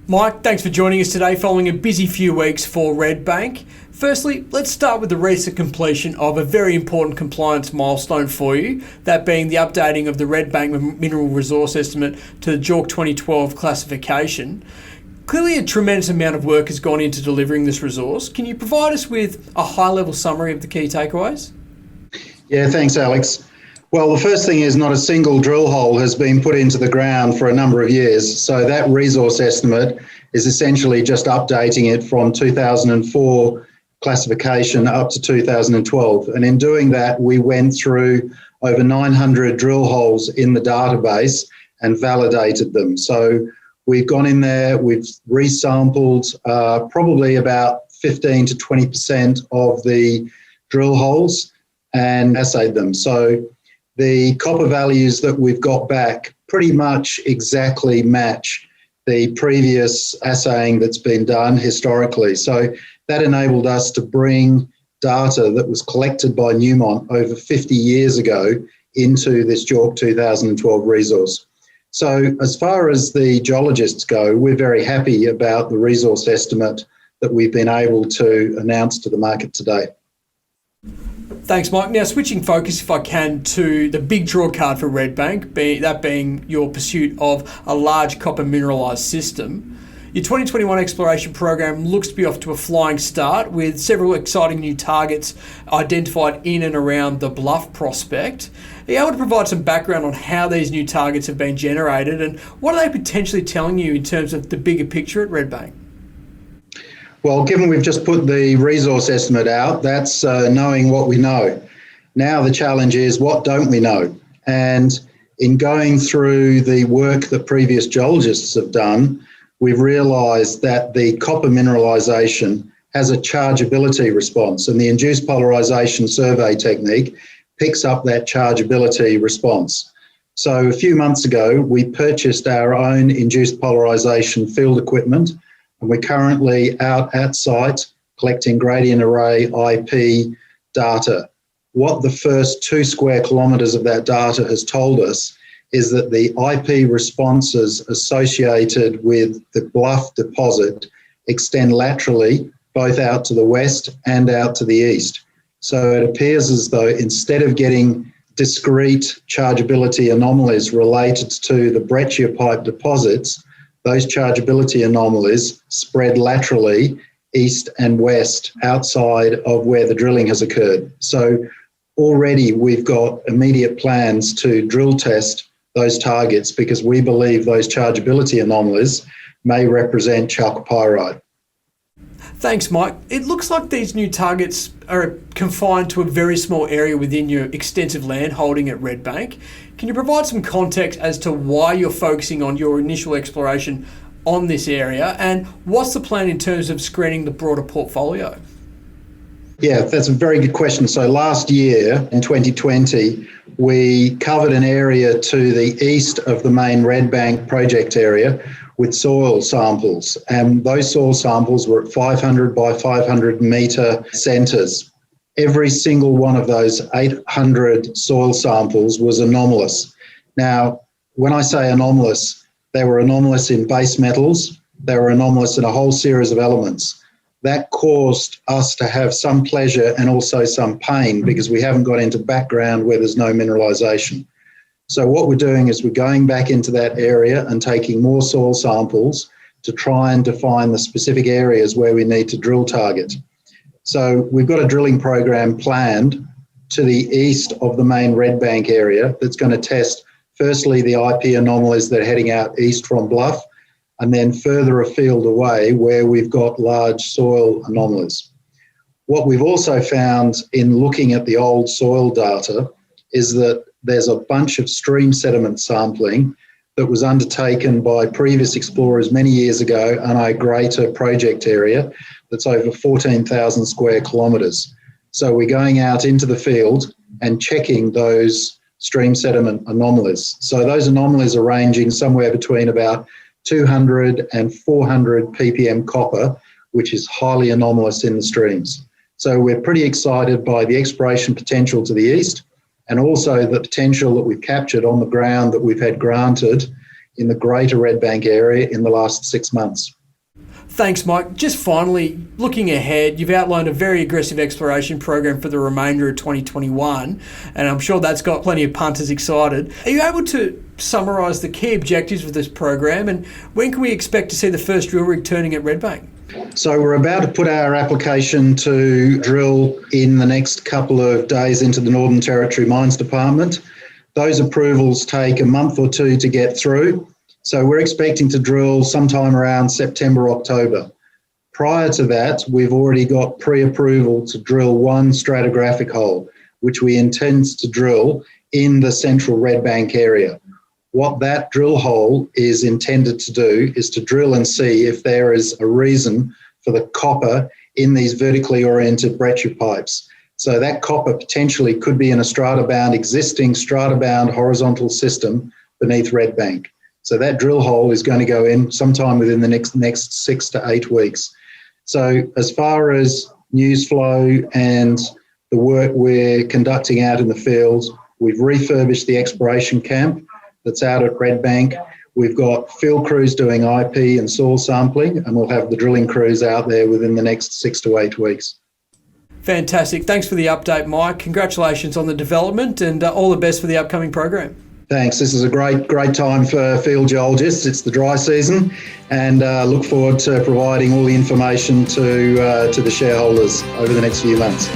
Mike, thanks for joining us today following a busy few weeks for Redbank. Firstly, let's start with the recent completion of a very important compliance milestone for you, that being the updating of the Redbank mineral resource estimate to the JORC 2012 classification. Clearly a tremendous amount of work has gone into delivering this resource. Can you provide us with a high-level summary of the key takeaways? Yeah, thanks, Alex. Well, the first thing is not a single drill hole has been put into the ground for a number of years. So that resource estimate is essentially just updating it from 2004 classification up to 2012. And in doing that, we went through over 900 drill holes in the database and validated them. So we've gone in there, we've resampled probably about 15 to 20% of the drill holes and assayed them. So the copper values that we've got back pretty much exactly match the previous assaying that's been done historically. So that enabled us to bring data that was collected by Newmont over 50 years ago into this JORC 2012 resource. So as far as the geologists go, we're very happy about the resource estimate that we've been able to announce to the market today. Thanks, Mike. Now, switching focus, if I can, to the big draw card for Redbank, that being your pursuit of a large copper mineralised system. Your 2021 exploration program looks to be off to a flying start with several exciting new targets identified in and around the Bluff prospect. Are you able to provide some background on how these new targets have been generated and what are they potentially telling you in terms of the bigger picture at Redbank? Well, given we've just put the resource estimate out, that's knowing what we know. Now the challenge is, what don't we know? And in going through the work that previous geologists have done, we've realised that the copper mineralisation has a chargeability response, and the induced polarisation survey technique picks up that chargeability response. So a few months ago, we purchased our own induced polarisation field equipment, and we're currently out at site collecting gradient array IP data. What the first 2 square kilometres of that data has told us is that the IP responses associated with the Bluff deposit extend laterally, both out to the west and out to the east. So it appears as though instead of getting discrete chargeability anomalies related to the breccia pipe deposits, those chargeability anomalies spread laterally east and west outside of where the drilling has occurred. So already we've got immediate plans to drill test those targets because we believe those chargeability anomalies may represent chalcopyrite. Thanks, Mike. It looks like these new targets are confined to a very small area within your extensive land holding at Redbank. Can you provide some context as to why you're focusing on your initial exploration on this area and what's the plan in terms of screening the broader portfolio? Yeah, that's a very good question. So last year in 2020, we covered an area to the east of the main Redbank project area with soil samples, and those soil samples were at 500 by 500 metre centres. Every single one of those 800 soil samples was anomalous. Now, when I say anomalous, they were anomalous in base metals, they were anomalous in a whole series of elements. That caused us to have some pleasure and also some pain because we haven't got into background where there's no mineralisation. So what we're doing is we're going back into that area and taking more soil samples to try and define the specific areas where we need to drill target. So we've got a drilling program planned to the east of the main Redbank area that's going to test firstly the IP anomalies that are heading out east from Bluff, and then further afield away where we've got large soil anomalies. What we've also found in looking at the old soil data is that there's a bunch of stream sediment sampling that was undertaken by previous explorers many years ago on a greater project area that's over 14,000 square kilometres. So we're going out into the field and checking those stream sediment anomalies. So those anomalies are ranging somewhere between about 200 and 400 ppm copper, which is highly anomalous in the streams. So we're pretty excited by the exploration potential to the east and also the potential that we've captured on the ground that we've had granted in the greater Redbank area in the last 6 months. Thanks, Mike. Just finally, looking ahead, you've outlined a very aggressive exploration program for the remainder of 2021, and I'm sure that's got plenty of punters excited. Are you able to summarise the key objectives of this program, and when can we expect to see the first drill rig turning at Redbank? So we're about to put our application to drill in the next couple of days into the Northern Territory Mines Department. Those approvals take a month or two to get through. So we're expecting to drill sometime around September, October. Prior to that, we've already got pre-approval to drill one stratigraphic hole, which we intend to drill in the central Redbank area. What that drill hole is intended to do is to drill and see if there is a reason for the copper in these vertically oriented breccia pipes. So that copper potentially could be in a existing strata-bound horizontal system beneath Redbank. So that drill hole is going to go in sometime within the next 6 to 8 weeks. So as far as news flow and the work we're conducting out in the field, we've refurbished the exploration camp that's out at Redbank. We've got field crews doing IP and soil sampling, and we'll have the drilling crews out there within the next 6 to 8 weeks. Fantastic. Thanks for the update, Mike. Congratulations on the development, and all the best for the upcoming program. Thanks. This is a great time for field geologists. It's the dry season, and look forward to providing all the information to the shareholders over the next few months.